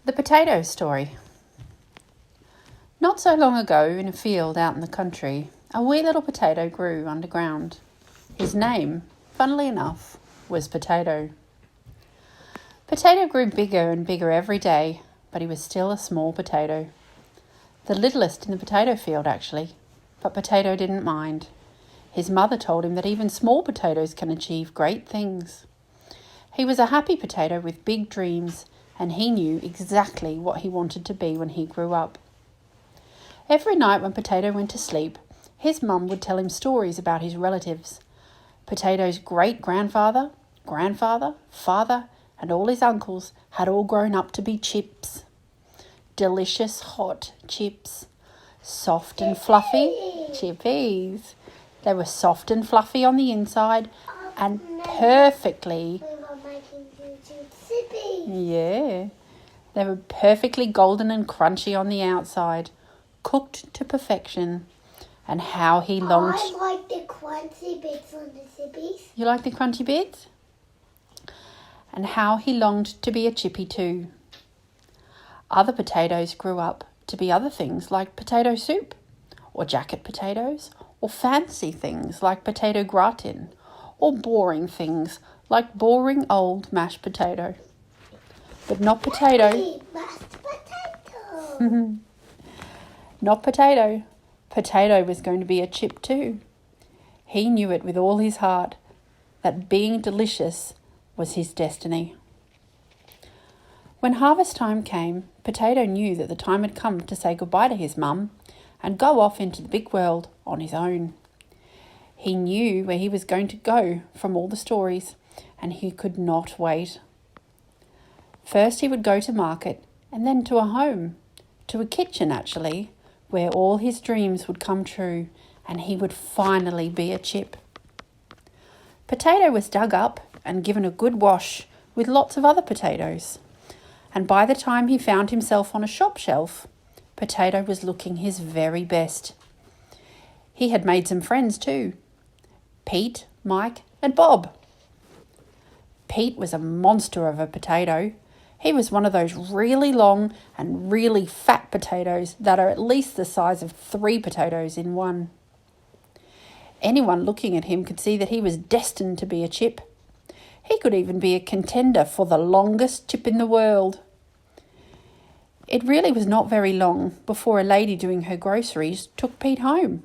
The potato story. Not so long ago, in a field out in the country, a wee little potato grew underground. His name, funnily enough, was Potato. Potato grew bigger and bigger every day, but he was still a small potato. The littlest in the potato field, actually, but Potato didn't mind. His mother told him that even small potatoes can achieve great things. He was a happy potato with big dreams, and he knew exactly what he wanted to be when he grew up. Every night when Potato went to sleep, his mum would tell him stories about his relatives. Potato's great-grandfather, grandfather, father, and all his uncles had all grown up to be chips. Delicious hot chips. Soft and fluffy chippies. They were soft and fluffy on the inside and perfectly... Yeah. They were perfectly golden and crunchy on the outside, cooked to perfection. And how he longed... I like the crunchy bits on the chippies. You like the crunchy bits? And how he longed to be a chippy too. Other potatoes grew up to be other things like potato soup, or jacket potatoes, or fancy things like potato gratin, or boring things like boring old mashed potato. But not Potato. Mashed potato. Not Potato. Potato was going to be a chip too. He knew it with all his heart, that being delicious was his destiny. When harvest time came, Potato knew that the time had come to say goodbye to his mum and go off into the big world on his own. He knew where he was going to go from all the stories, and he could not wait. First he would go to market, and then to a home, to a kitchen actually, where all his dreams would come true and he would finally be a chip. Potato was dug up and given a good wash with lots of other potatoes. And by the time he found himself on a shop shelf, Potato was looking his very best. He had made some friends too. Pete, Mike and Bob. Pete was a monster of a potato. He was one of those really long and really fat potatoes that are at least the size of 3 potatoes in one. Anyone looking at him could see that he was destined to be a chip. He could even be a contender for the longest chip in the world. It really was not very long before a lady doing her groceries took Pete home.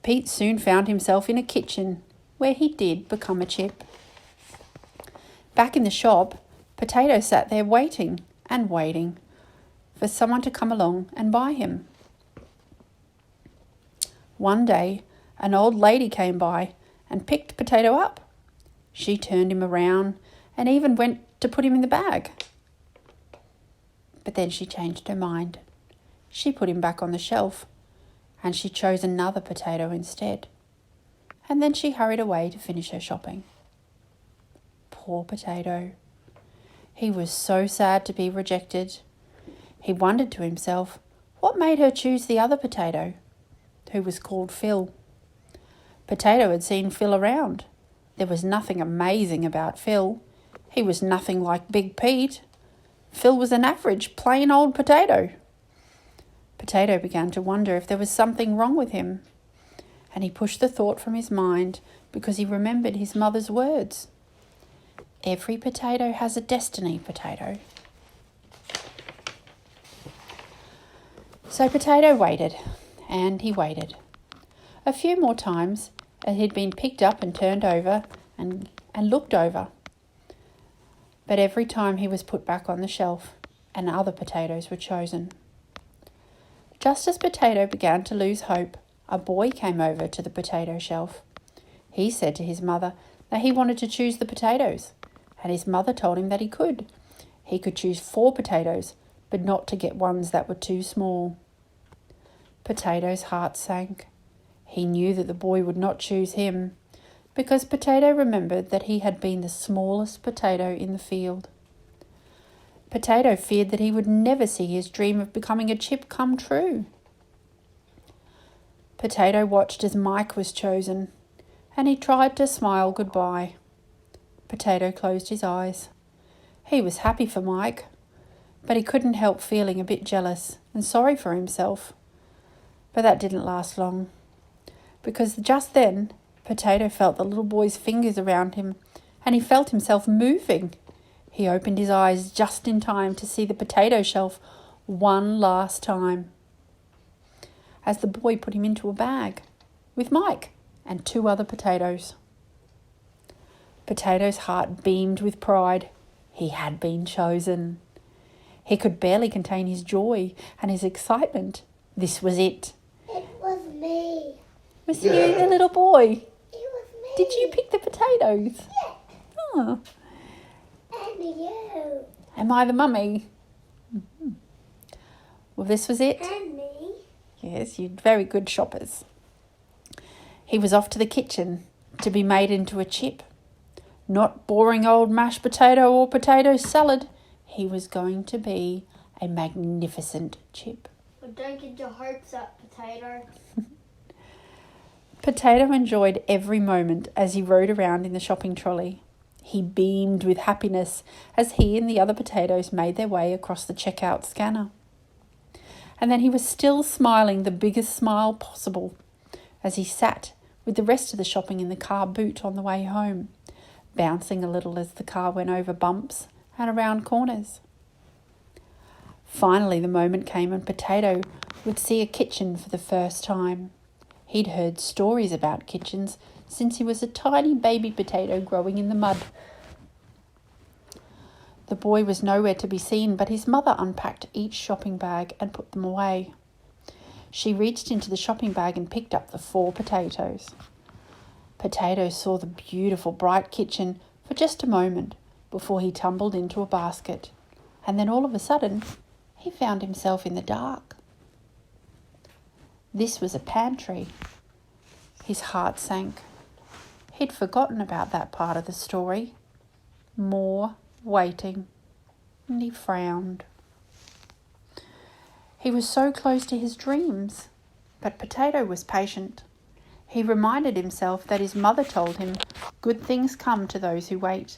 Pete soon found himself in a kitchen where he did become a chip. Back in the shop, Potato sat there waiting and waiting for someone to come along and buy him. One day, an old lady came by and picked Potato up. She turned him around and even went to put him in the bag. But then she changed her mind. She put him back on the shelf and she chose another potato instead. And then she hurried away to finish her shopping. Poor Potato. He was so sad to be rejected. He wondered to himself what made her choose the other potato, who was called Phil. Potato had seen Phil around. There was nothing amazing about Phil. He was nothing like Big Pete. Phil was an average, plain old potato. Potato began to wonder if there was something wrong with him, and he pushed the thought from his mind because he remembered his mother's words. Every potato has a destiny, Potato. So Potato waited, and he waited. A few more times, and he'd been picked up and turned over and looked over. But every time he was put back on the shelf, and other potatoes were chosen. Just as Potato began to lose hope, a boy came over to the potato shelf. He said to his mother that he wanted to choose the potatoes, and his mother told him that he could. He could choose 4 potatoes, but not to get ones that were too small. Potato's heart sank. He knew that the boy would not choose him, because Potato remembered that he had been the smallest potato in the field. Potato feared that he would never see his dream of becoming a chip come true. Potato watched as Mike was chosen, and he tried to smile goodbye. Potato closed his eyes. He was happy for Mike. but he couldn't help feeling a bit jealous and sorry for himself. But that didn't last long, because just then Potato felt the little boy's fingers around him, and he felt himself moving. He opened his eyes just in time to see the potato shelf one last time, as the boy put him into a bag with Mike and 2 other potatoes. Potato's heart beamed with pride. He had been chosen. He could barely contain his joy and his excitement. This was it. It was me. Was you the little boy? It was me. Did you pick the potatoes? Yeah. Oh. And you. Am I the mummy? Well, this was it. And me. Yes, you're very good shoppers. He was off to the kitchen to be made into a chip. Not boring old mashed potato or potato salad. He was going to be a magnificent chip. But don't get your hopes up, Potato. Potato enjoyed every moment as he rode around in the shopping trolley. He beamed with happiness as he and the other potatoes made their way across the checkout scanner. And then he was still smiling the biggest smile possible as he sat with the rest of the shopping in the car boot on the way home, bouncing a little as the car went over bumps and around corners. Finally, the moment came when Potato would see a kitchen for the first time. He'd heard stories about kitchens since he was a tiny baby potato growing in the mud. The boy was nowhere to be seen, but his mother unpacked each shopping bag and put them away. She reached into the shopping bag and picked up the 4 potatoes. Potato saw the beautiful bright kitchen for just a moment before he tumbled into a basket, and then all of a sudden he found himself in the dark. This was a pantry. His heart sank. He'd forgotten about that part of the story. More waiting, and he frowned. He was so close to his dreams, but Potato was patient. He reminded himself that his mother told him good things come to those who wait.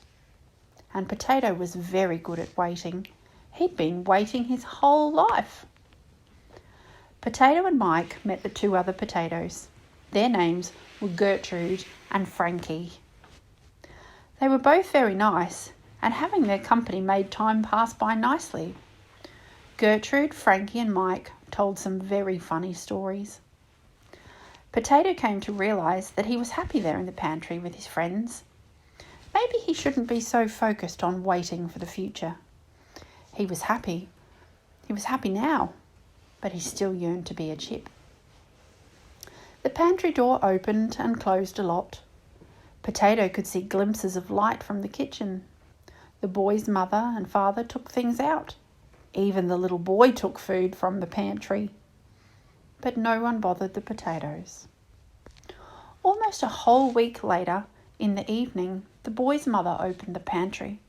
And Potato was very good at waiting. He'd been waiting his whole life. Potato and Mike met the 2 other potatoes. Their names were Gertrude and Frankie. They were both very nice, and having their company made time pass by nicely. Gertrude, Frankie and Mike told some very funny stories. Potato came to realise that he was happy there in the pantry with his friends. Maybe he shouldn't be so focused on waiting for the future. He was happy. He was happy now, but he still yearned to be a chip. The pantry door opened and closed a lot. Potato could see glimpses of light from the kitchen. The boy's mother and father took things out. Even the little boy took food from the pantry. But no one bothered the potatoes. Almost a whole week later, in the evening, the boy's mother opened the pantry.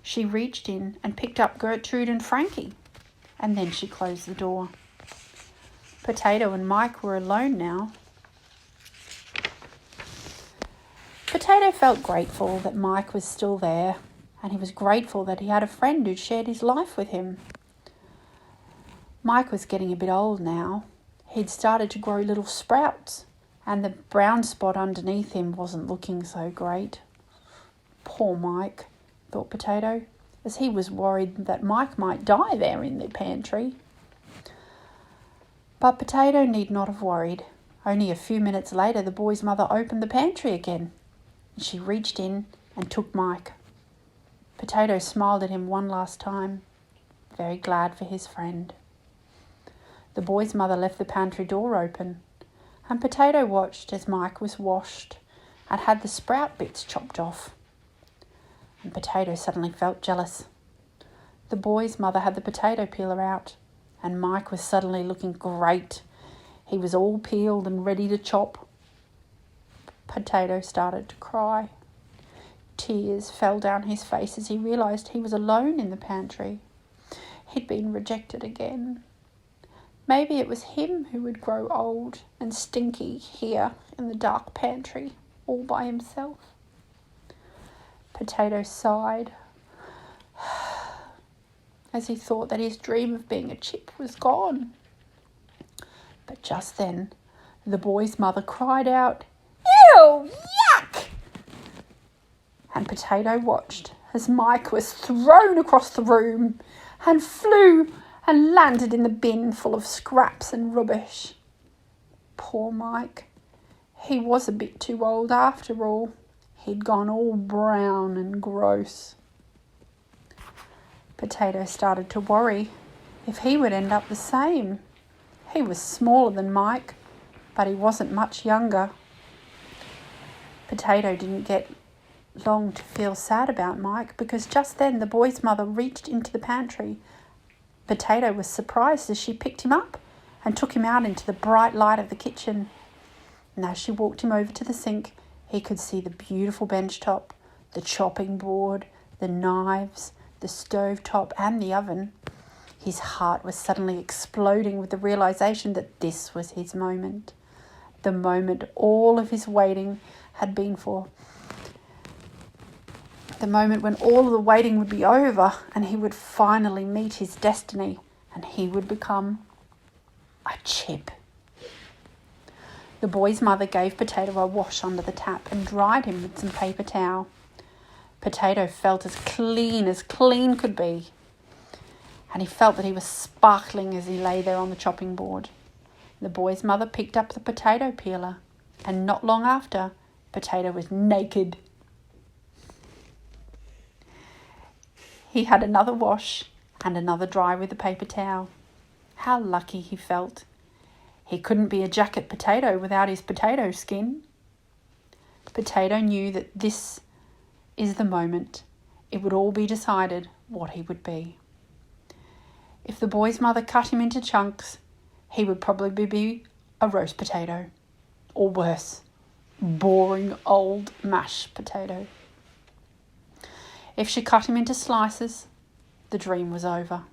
She reached in and picked up Gertrude and Frankie, and then she closed the door. Potato and Mike were alone now. Potato felt grateful that Mike was still there, and he was grateful that he had a friend who'd shared his life with him. Mike was getting a bit old now. He'd started to grow little sprouts, and the brown spot underneath him wasn't looking so great. Poor Mike, thought Potato, as he was worried that Mike might die there in the pantry. But Potato need not have worried. Only a few minutes later, the boy's mother opened the pantry again, and she reached in and took Mike. Potato smiled at him one last time, very glad for his friend. The boy's mother left the pantry door open, and Potato watched as Mike was washed and had the sprout bits chopped off. And Potato suddenly felt jealous. The boy's mother had the potato peeler out, and Mike was suddenly looking great. He was all peeled and ready to chop. Potato started to cry. Tears fell down his face as he realised he was alone in the pantry. He'd been rejected again. Maybe it was him who would grow old and stinky here in the dark pantry, all by himself. Potato sighed as he thought that his dream of being a chip was gone. But just then, the boy's mother cried out, "Ew, yuck!" And Potato watched as Mike was thrown across the room and flew and landed in the bin full of scraps and rubbish. Poor Mike. He was a bit too old after all. He'd gone all brown and gross. Potato started to worry if he would end up the same. He was smaller than Mike, but he wasn't much younger. Potato didn't get long to feel sad about Mike, because just then the boy's mother reached into the pantry. Potato was surprised as she picked him up and took him out into the bright light of the kitchen. And as she walked him over to the sink, he could see the beautiful bench top, the chopping board, the knives, the stove top and the oven. His heart was suddenly exploding with the realization that this was his moment. The moment all of his waiting had been for. The moment when all of the waiting would be over and he would finally meet his destiny and he would become a chip. The boy's mother gave Potato a wash under the tap and dried him with some paper towel. Potato felt as clean could be. And he felt that he was sparkling as he lay there on the chopping board. The boy's mother picked up the potato peeler, and not long after, Potato was naked. He had another wash and another dry with the paper towel. How lucky he felt. He couldn't be a jacket potato without his potato skin. Potato knew that this is the moment. It would all be decided what he would be. If the boy's mother cut him into chunks, he would probably be a roast potato. Or worse, boring old mashed potato. If she cut him into slices, the dream was over.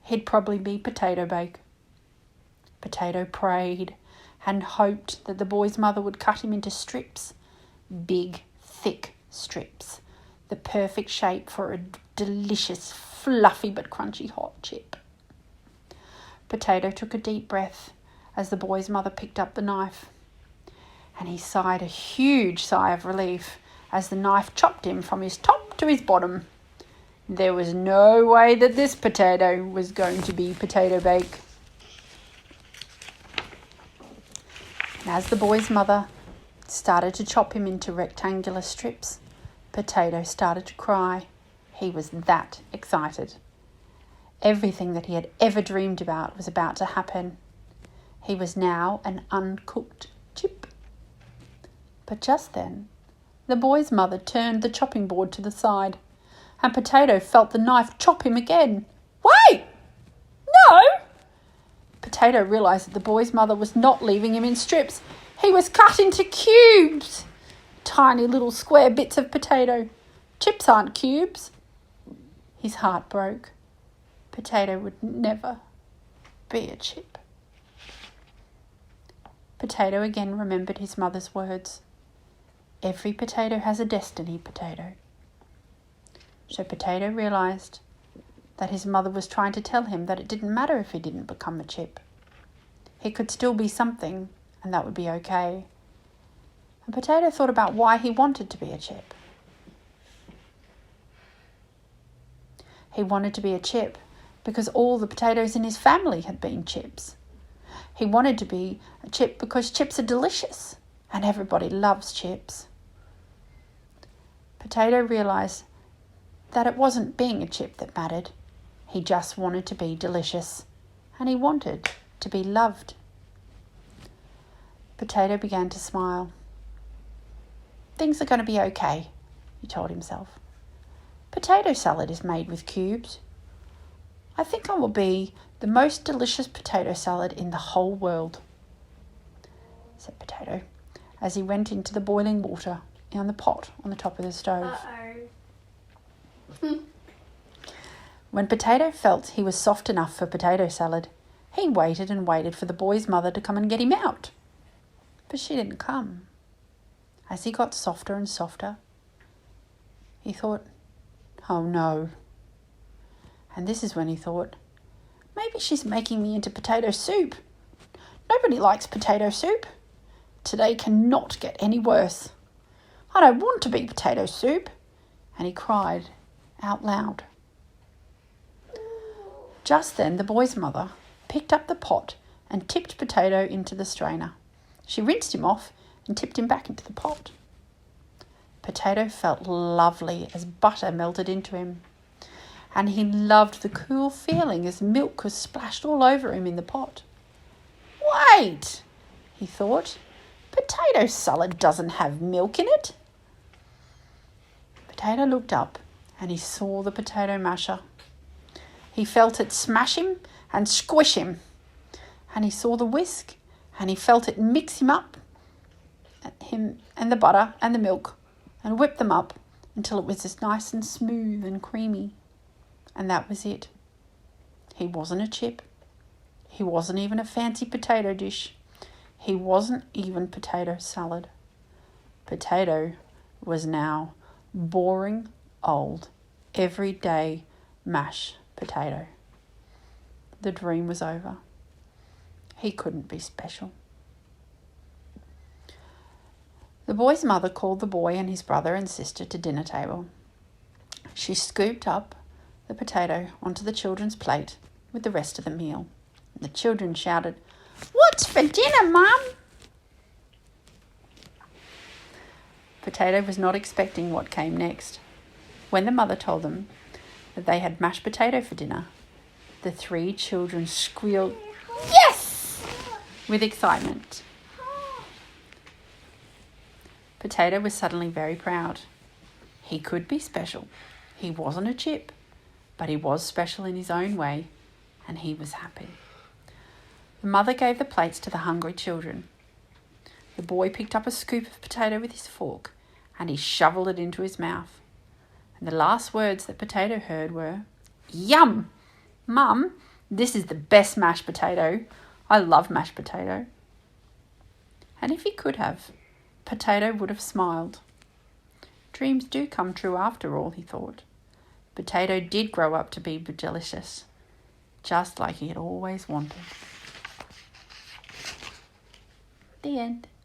He'd probably be potato bake. Potato prayed and hoped that the boy's mother would cut him into strips, big, thick strips, the perfect shape for a delicious, fluffy but crunchy hot chip. Potato took a deep breath as the boy's mother picked up the knife, and he sighed a huge sigh of relief as the knife chopped him from his top to his bottom. There was no way that this potato was going to be potato bake. And as the boy's mother started to chop him into rectangular strips, Potato started to cry. He was that excited. Everything that he had ever dreamed about was about to happen. He was now an uncooked chip. But just then, the boy's mother turned the chopping board to the side, and Potato felt the knife chop him again. Wait! No! Potato realised that the boy's mother was not leaving him in strips. He was cut into cubes. Tiny little square bits of potato. Chips aren't cubes. His heart broke. Potato would never be a chip. Potato again remembered his mother's words. Every potato has a destiny, Potato. So Potato realised that his mother was trying to tell him that it didn't matter if he didn't become a chip. He could still be something, and that would be okay. And Potato thought about why he wanted to be a chip. He wanted to be a chip because all the potatoes in his family had been chips. He wanted to be a chip because chips are delicious, and everybody loves chips. Potato realised that it wasn't being a chip that mattered. He just wanted to be delicious, and he wanted to be loved. Potato began to smile. Things are going to be okay, he told himself. Potato salad is made with cubes. I think I will be the most delicious potato salad in the whole world, said Potato, as he went into the boiling water in the pot on the top of the stove. When Potato felt he was soft enough for potato salad, he waited and waited for the boy's mother to come and get him out. But she didn't come. As he got softer and softer, he thought, oh no. And this is when he thought, maybe she's making me into potato soup. Nobody likes potato soup. Today cannot get any worse. I don't want to be potato soup. And he cried out loud. Just then the boy's mother picked up the pot and tipped Potato into the strainer. She rinsed him off and tipped him back into the pot. Potato felt lovely as butter melted into him, and he loved the cool feeling as milk was splashed all over him in the pot. Wait, he thought, potato salad doesn't have milk in it. Potato looked up and he saw the potato masher. He felt it smash him and squish him, and he saw the whisk and he felt it mix him up, him and the butter and the milk, and whip them up until it was as nice and smooth and creamy. And that was it. He wasn't a chip. He wasn't even a fancy potato dish. He wasn't even potato salad. Potato was now boring, old, everyday mashed potato. The dream was over. He couldn't be special. The boy's mother called the boy and his brother and sister to dinner table. She scooped up the potato onto the children's plate with the rest of the meal. The children shouted, "What's for dinner, Mum?" Potato was not expecting what came next. When the mother told them that they had mashed potato for dinner, the three children squealed, "Yes!" with excitement. Potato was suddenly very proud. He could be special. He wasn't a chip, but he was special in his own way, and he was happy. The mother gave the plates to the hungry children. The boy picked up a scoop of potato with his fork, and he shoveled it into his mouth. And the last words that Potato heard were, "Yum! Mum, this is the best mashed potato. I love mashed potato." And if he could have, Potato would have smiled. Dreams do come true after all, he thought. Potato did grow up to be delicious, just like he had always wanted. The end.